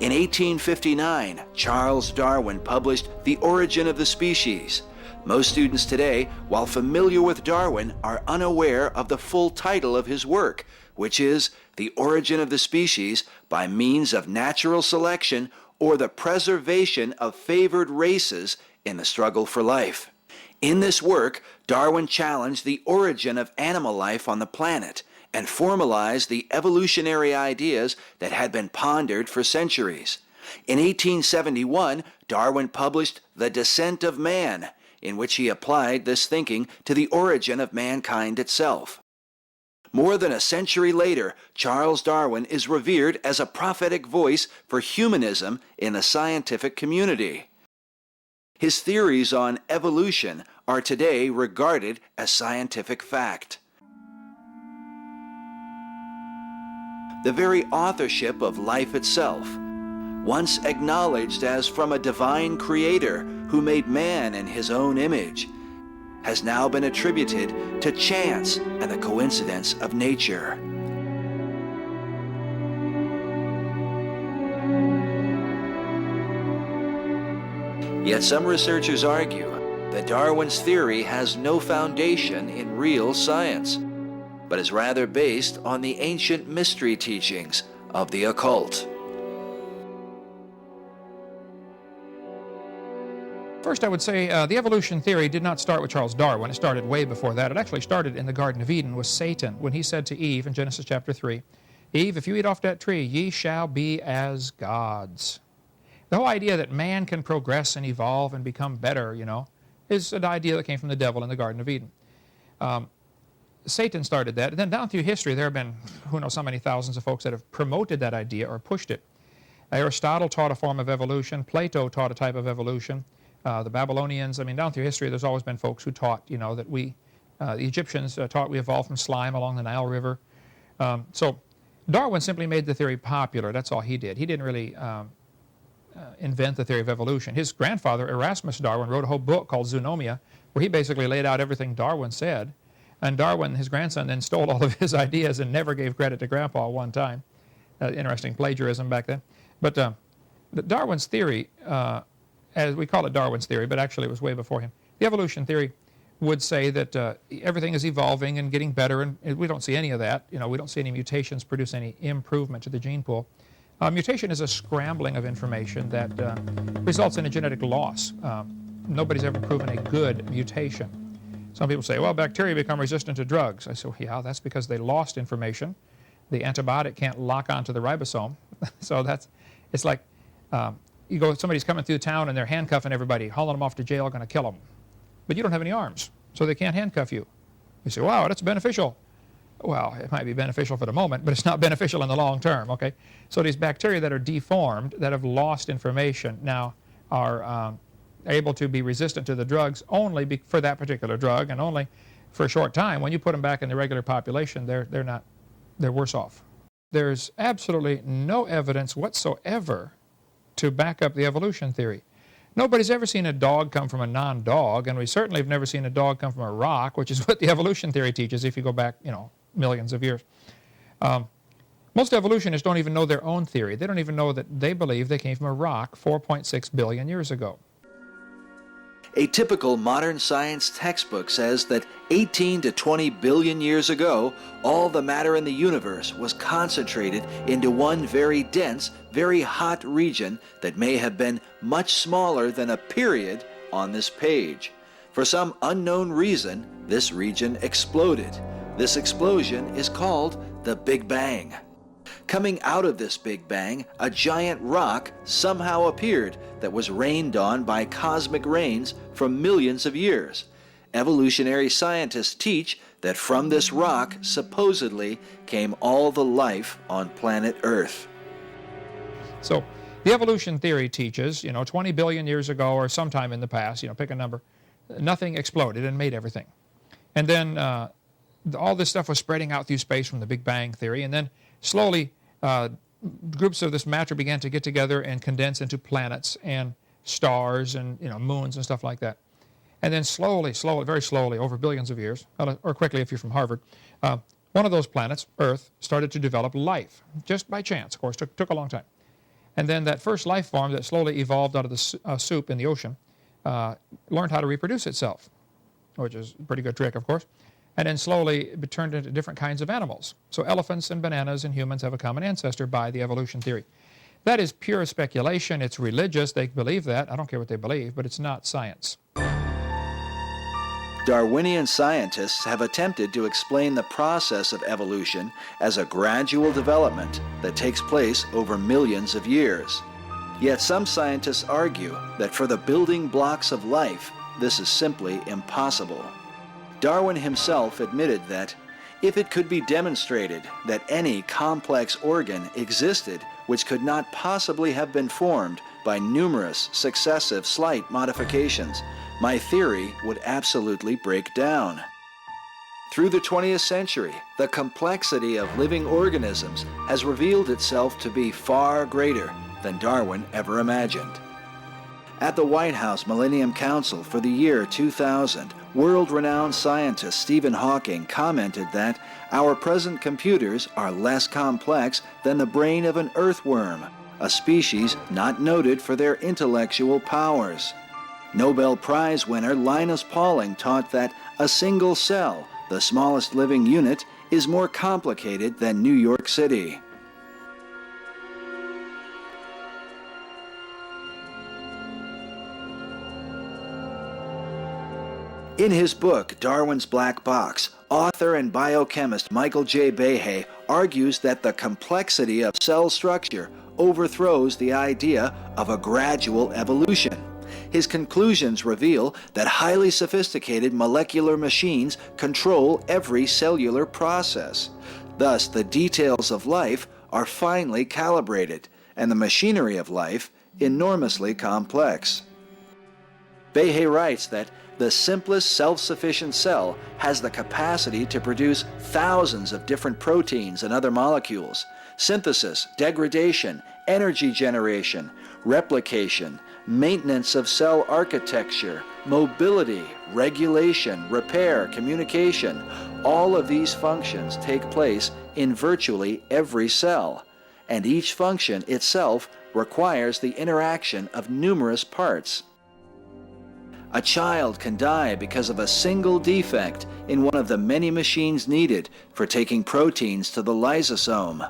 In 1859, Charles Darwin published The Origin of the Species. Most students today, while familiar with Darwin, are unaware of the full title of his work, which is The Origin of the Species by Means of Natural Selection or the Preservation of Favored Races in the Struggle for Life. In this work, Darwin challenged the origin of animal life on the planet and formalized the evolutionary ideas that had been pondered for centuries. In 1871, Darwin published The Descent of Man, in which he applied this thinking to the origin of mankind itself. More than a century later, Charles Darwin is revered as a prophetic voice for humanism in the scientific community. His theories on evolution are today regarded as scientific fact. The very authorship of life itself, once acknowledged as from a divine creator who made man in his own image, has now been attributed to chance and the coincidence of nature. Yet some researchers argue that Darwin's theory has no foundation in real science, but is rather based on the ancient mystery teachings of the occult. First, I would say the evolution theory did not start with Charles Darwin. It started way before that. It actually started in the Garden of Eden with Satan when he said to Eve in Genesis chapter 3, "Eve, if you eat off that tree, ye shall be as gods." The whole idea that man can progress and evolve and become better, is an idea that came from the devil in the Garden of Eden. Satan started that. And then down through history, there have been who knows how many thousands of folks that have promoted that idea or pushed it. Aristotle taught a form of evolution. Plato taught a type of evolution. The Babylonians, down through history, there's always been folks who taught, that the Egyptians taught we evolved from slime along the Nile River. So Darwin simply made the theory popular. That's all he did. He didn't really invent the theory of evolution. His grandfather, Erasmus Darwin, wrote a whole book called Zoonomia, where he basically laid out everything Darwin said. And Darwin, his grandson, then stole all of his ideas and never gave credit to Grandpa one time. Interesting plagiarism back then. But Darwin's theory, as we call it Darwin's theory, but actually it was way before him. The evolution theory would say that everything is evolving and getting better, and we don't see any of that. We don't see any mutations produce any improvement to the gene pool. Mutation is a scrambling of information that results in a genetic loss. Nobody's ever proven a good mutation. Some people say, well, bacteria become resistant to drugs. I say, well, yeah, that's because they lost information. The antibiotic can't lock onto the ribosome. So it's like somebody's coming through town and they're handcuffing everybody, hauling them off to jail, going to kill them. But you don't have any arms, so they can't handcuff you. You say, wow, that's beneficial. Well, it might be beneficial for the moment, but it's not beneficial in the long term, okay? So these bacteria that are deformed, that have lost information, now are able to be resistant to the drugs only for that particular drug and only for a short time. When you put them back in the regular population, they're worse off. There's absolutely no evidence whatsoever to back up the evolution theory. Nobody's ever seen a dog come from a non-dog, and we certainly have never seen a dog come from a rock, which is what the evolution theory teaches if you go back, millions of years. Most evolutionists don't even know their own theory. They don't even know that they believe they came from a rock 4.6 billion years ago. A typical modern science textbook says that 18 to 20 billion years ago, all the matter in the universe was concentrated into one very dense, very hot region that may have been much smaller than a period on this page. For some unknown reason, this region exploded. This explosion is called the Big Bang. Coming out of this Big Bang, a giant rock somehow appeared that was rained on by cosmic rains for millions of years. Evolutionary scientists teach that from this rock supposedly came all the life on planet Earth. So the evolution theory teaches, 20 billion years ago or sometime in the past, pick a number, nothing exploded and made everything. And then all this stuff was spreading out through space from the Big Bang theory, and then slowly groups of this matter began to get together and condense into planets and stars and moons and stuff like that. And then slowly, very slowly, over billions of years, or quickly if you're from Harvard, one of those planets, Earth, started to develop life, just by chance, of course, took a long time. And then that first life form that slowly evolved out of the soup in the ocean learned how to reproduce itself, which is a pretty good trick, of course, and then slowly turned into different kinds of animals. So elephants and bananas and humans have a common ancestor by the evolution theory. That is pure speculation. It's religious. They believe that. I don't care what they believe, but it's not science. Darwinian scientists have attempted to explain the process of evolution as a gradual development that takes place over millions of years. Yet some scientists argue that for the building blocks of life, this is simply impossible. Darwin himself admitted that if it could be demonstrated that any complex organ existed which could not possibly have been formed by numerous successive slight modifications, my theory would absolutely break down. Through the 20th century, the complexity of living organisms has revealed itself to be far greater than Darwin ever imagined. At the White House Millennium Council for the year 2000, world-renowned scientist Stephen Hawking commented that our present computers are less complex than the brain of an earthworm, a species not noted for their intellectual powers. Nobel Prize winner Linus Pauling taught that a single cell, the smallest living unit, is more complicated than New York City. In his book, Darwin's Black Box, author and biochemist Michael J. Behe argues that the complexity of cell structure overthrows the idea of a gradual evolution. His conclusions reveal that highly sophisticated molecular machines control every cellular process. Thus, the details of life are finely calibrated, and the machinery of life enormously complex. Behe writes that the simplest self-sufficient cell has the capacity to produce thousands of different proteins and other molecules. Synthesis, degradation, energy generation, replication, maintenance of cell architecture, mobility, regulation, repair, communication, all of these functions take place in virtually every cell, and each function itself requires the interaction of numerous parts. A child can die because of a single defect in one of the many machines needed for taking proteins to the lysosome.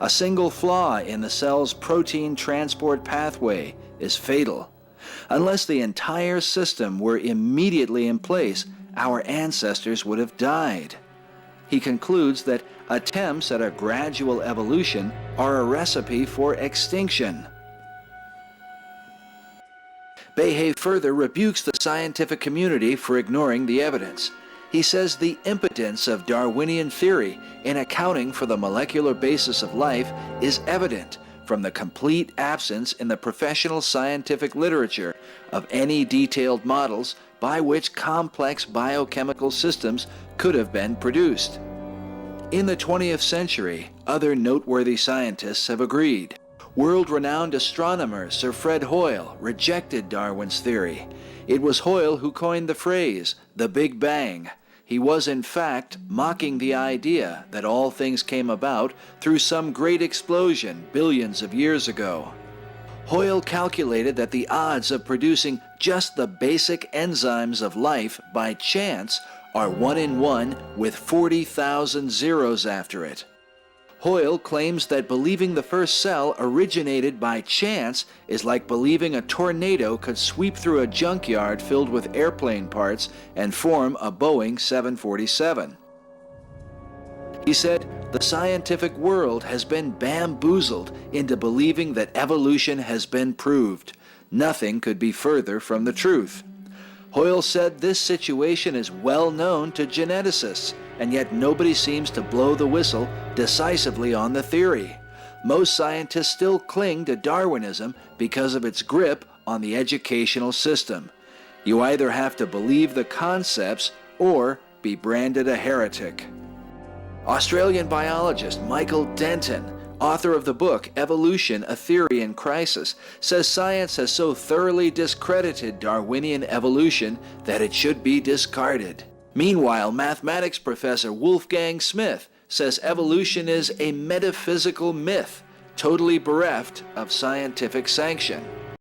A single flaw in the cell's protein transport pathway is fatal. Unless the entire system were immediately in place, our ancestors would have died. He concludes that attempts at a gradual evolution are a recipe for extinction. Behe further rebukes the scientific community for ignoring the evidence. He says the impotence of Darwinian theory in accounting for the molecular basis of life is evident from the complete absence in the professional scientific literature of any detailed models by which complex biochemical systems could have been produced. In the 20th century, other noteworthy scientists have agreed. World-renowned astronomer Sir Fred Hoyle rejected Darwin's theory. It was Hoyle who coined the phrase, the Big Bang. He was, in fact, mocking the idea that all things came about through some great explosion billions of years ago. Hoyle calculated that the odds of producing just the basic enzymes of life by chance are 1 in 1 with 40,000 zeros after it. Hoyle claims that believing the first cell originated by chance is like believing a tornado could sweep through a junkyard filled with airplane parts and form a Boeing 747. He said, the scientific world has been bamboozled into believing that evolution has been proved. Nothing could be further from the truth. Hoyle said this situation is well known to geneticists, and yet nobody seems to blow the whistle decisively on the theory. Most scientists still cling to Darwinism because of its grip on the educational system. You either have to believe the concepts or be branded a heretic. Australian biologist Michael Denton, author of the book Evolution, A Theory in Crisis, says science has so thoroughly discredited Darwinian evolution that it should be discarded. Meanwhile, mathematics professor Wolfgang Smith says evolution is a metaphysical myth totally bereft of scientific sanction.